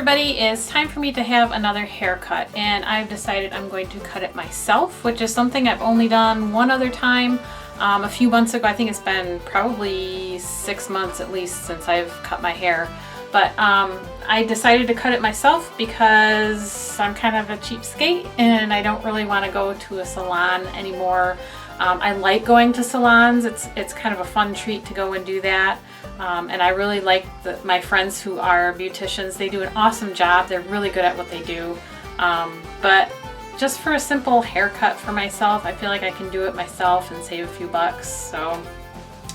everybody, it's time for me to have another haircut, and I've decided I'm going to cut it myself, which is something I've only done one other time a few months ago. I think it's been probably 6 months at least since I've cut my hair, but I decided to cut it myself because I'm kind of a cheapskate and I don't really want to go to a salon anymore. I like going to salons. It's kind of a fun treat to go and do that. And I really like my friends who are beauticians. They do an awesome job. They're really good at what they do. But just for a simple haircut for myself, I feel like I can do it myself and save a few bucks. So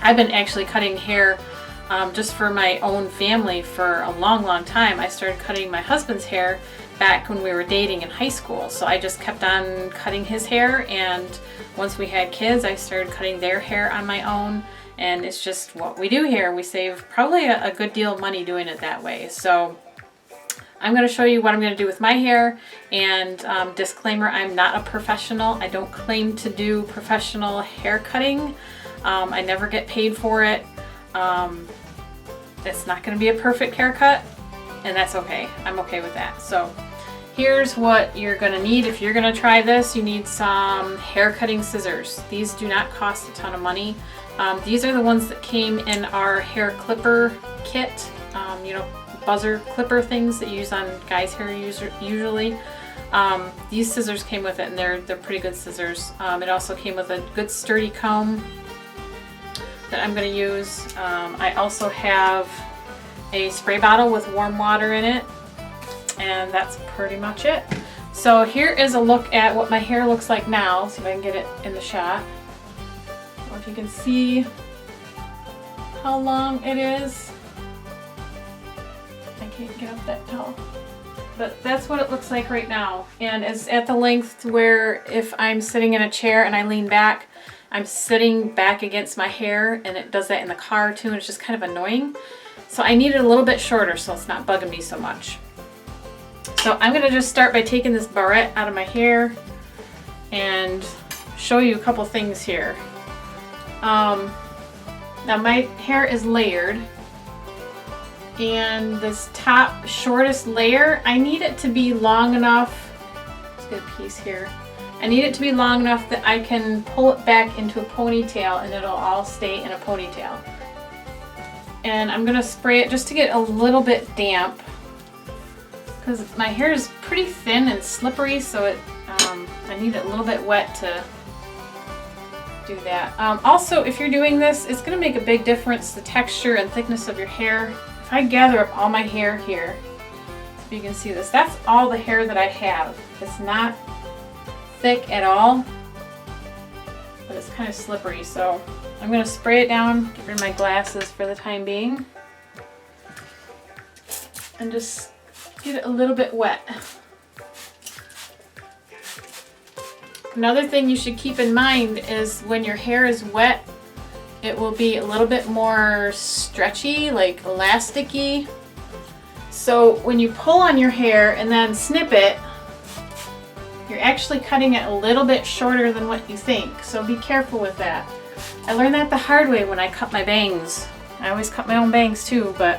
I've been actually cutting hair just for my own family for a long time. I started cutting my husband's hair back when we were dating in high school. So I just kept on cutting his hair, and once we had kids, I started cutting their hair on my own. And it's just what we do here. We save probably a good deal of money doing it that way. So I'm going to show you what I'm going to do with my hair. And disclaimer, I'm not a professional. I don't claim to do professional hair cutting. I never get paid for it. It's not going to be a perfect haircut, and that's okay. I'm okay with that. So here's what you're going to need if you're going to try this. You need some hair cutting scissors. These do not cost a ton of money. These are the ones that came in our hair clipper kit, you know, buzzer clipper things that you use on guys' hair usually. These scissors came with it, and they're pretty good scissors. It also came with a good sturdy comb that I'm going to use. I also have a spray bottle with warm water in it, and that's pretty much it. So here is a look at what my hair looks like now. See if I can get it in the shot. If you can see how long it is. I can't get up that tall. But that's what it looks like right now. And it's at the length where if I'm sitting in a chair and I lean back, I'm sitting back against my hair, and it does that in the car too, and it's just kind of annoying. So I need it a little bit shorter so it's not bugging me so much. So I'm gonna just start by taking this barrette out of my hair and show you a couple things here. Now my hair is layered, and this top shortest layer, I need it to be long enough. Let's get a piece here. I need it to be long enough that I can pull it back into a ponytail and it'll all stay in a ponytail. And I'm gonna spray it just to get a little bit damp because my hair is pretty thin and slippery, so I need it a little bit wet to do that. Also, if you're doing this, it's going to make a big difference, the texture and thickness of your hair. If I gather up all my hair here, if you can see this, that's all the hair that I have. It's not thick at all, but it's kind of slippery. So I'm going to spray it down, get rid of my glasses for the time being, and just get it a little bit wet. Another thing you should keep in mind is when your hair is wet, it will be a little bit more stretchy, like elasticy. So when you pull on your hair and then snip it, you're actually cutting it a little bit shorter than what you think. So be careful with that. I learned that the hard way when I cut my bangs. I always cut my own bangs too, but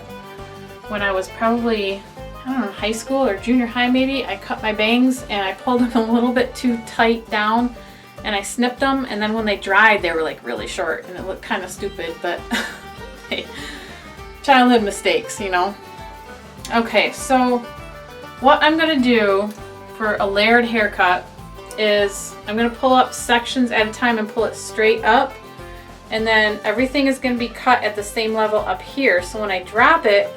when I was probably, I don't know, high school or junior high maybe, I cut my bangs and I pulled them a little bit too tight down, and I snipped them, and then when they dried they were like really short and it looked kind of stupid, but hey, childhood mistakes, you know. Okay, so what I'm gonna do for a layered haircut is I'm gonna pull up sections at a time and pull it straight up, and then everything is gonna be cut at the same level up here, so when I drop it,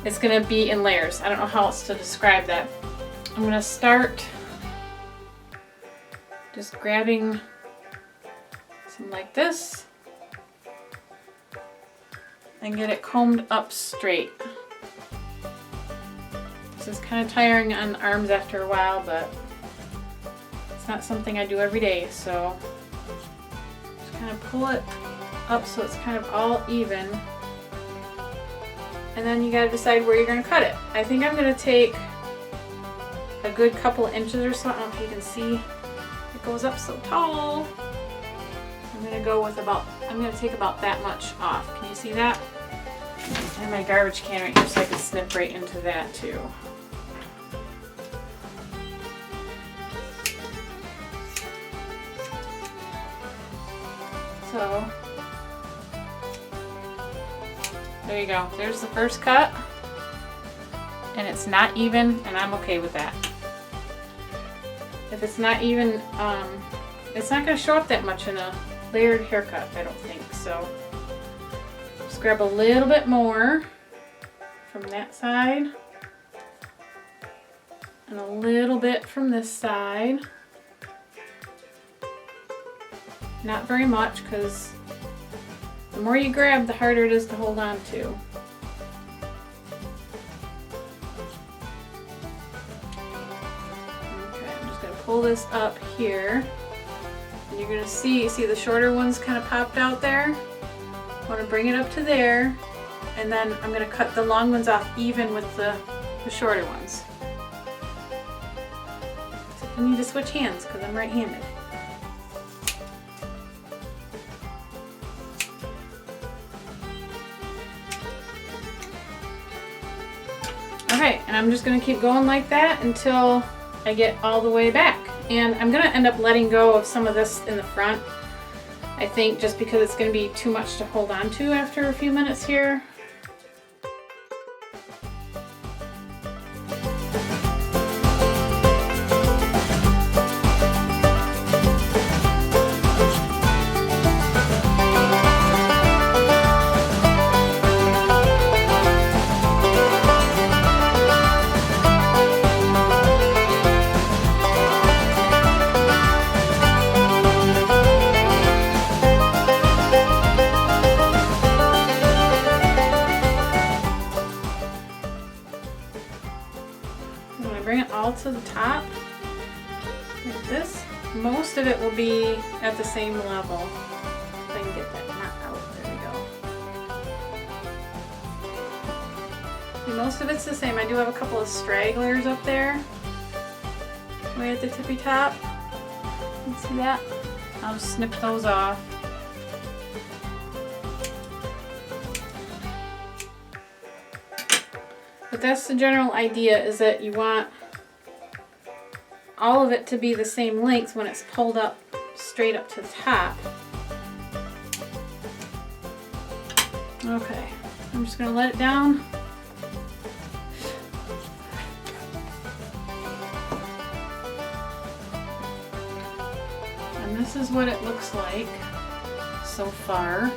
it's going to be in layers. I don't know how else to describe that. I'm going to start just grabbing some like this and get it combed up straight. This is kind of tiring on arms after a while, but it's not something I do every day, so just kind of pull it up so it's kind of all even. And then you gotta decide where you're gonna cut it. I think I'm gonna take a good couple of inches or so. I don't know if you can see, it goes up so tall. I'm gonna take about that much off. Can you see that? And my garbage can right here so I can snip right into that too. So, there you go. There's the first cut. And it's not even, and I'm okay with that. If it's not even, it's not going to show up that much in a layered haircut, I don't think. So, just grab a little bit more from that side. And a little bit from this side. Not very much, because the more you grab, the harder it is to hold on to. Okay, I'm just going to pull this up here. And you're going to see the shorter ones kind of popped out there. I want to bring it up to there. And then I'm going to cut the long ones off even with the shorter ones. Except I need to switch hands because I'm right-handed. Okay, and I'm just going to keep going like that until I get all the way back. And I'm going to end up letting go of some of this in the front, I think, just because it's going to be too much to hold on to after a few minutes here. When I bring it all to the top, like this, most of it will be at the same level. If I can get that knot out, there we go. See, most of it's the same. I do have a couple of stragglers up there, way at the tippy top. You see that? I'll just snip those off. But that's the general idea, is that you want all of it to be the same length when it's pulled up straight up to the top. Okay, I'm just gonna let it down. And this is what it looks like so far.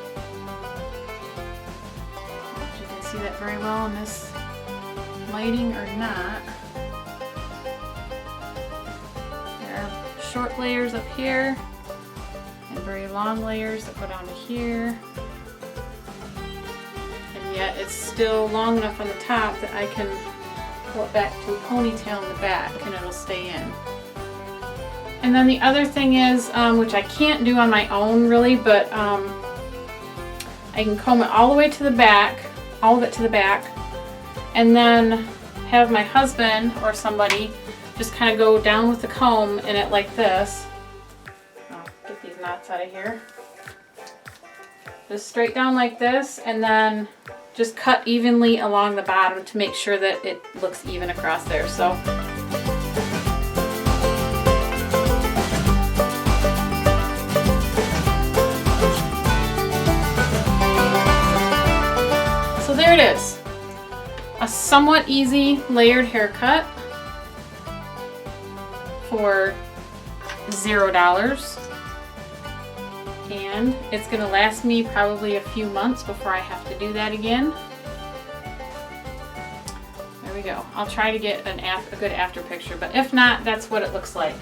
If you can see that very well in this lighting or not. There are short layers up here and very long layers that go down to here. And yet it's still long enough on the top that I can pull it back to a ponytail in the back and it'll stay in. And then the other thing is, which I can't do on my own really, but I can comb it all the way to the back, all of it to the back, and then have my husband or somebody just kind of go down with the comb in it like this. I'll get these knots out of here. Just straight down like this, and then just cut evenly along the bottom to make sure that it looks even across there. So there it is. A somewhat easy layered haircut for $0. And it's going to last me probably a few months before I have to do that again. There we go. I'll try to get a good after picture, but if not, that's what it looks like.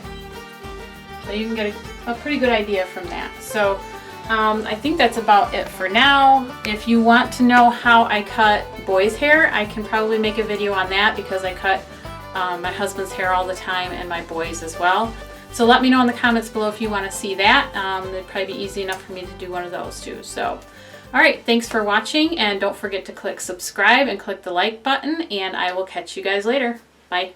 So you can get a pretty good idea from that. So I think that's about it for now. If you want to know how I cut boys' hair, I can probably make a video on that because I cut my husband's hair all the time and my boys as well. So let me know in the comments below if you want to see that. It'd probably be easy enough for me to do one of those too. So, alright, thanks for watching, and don't forget to click subscribe and click the like button, and I will catch you guys later. Bye.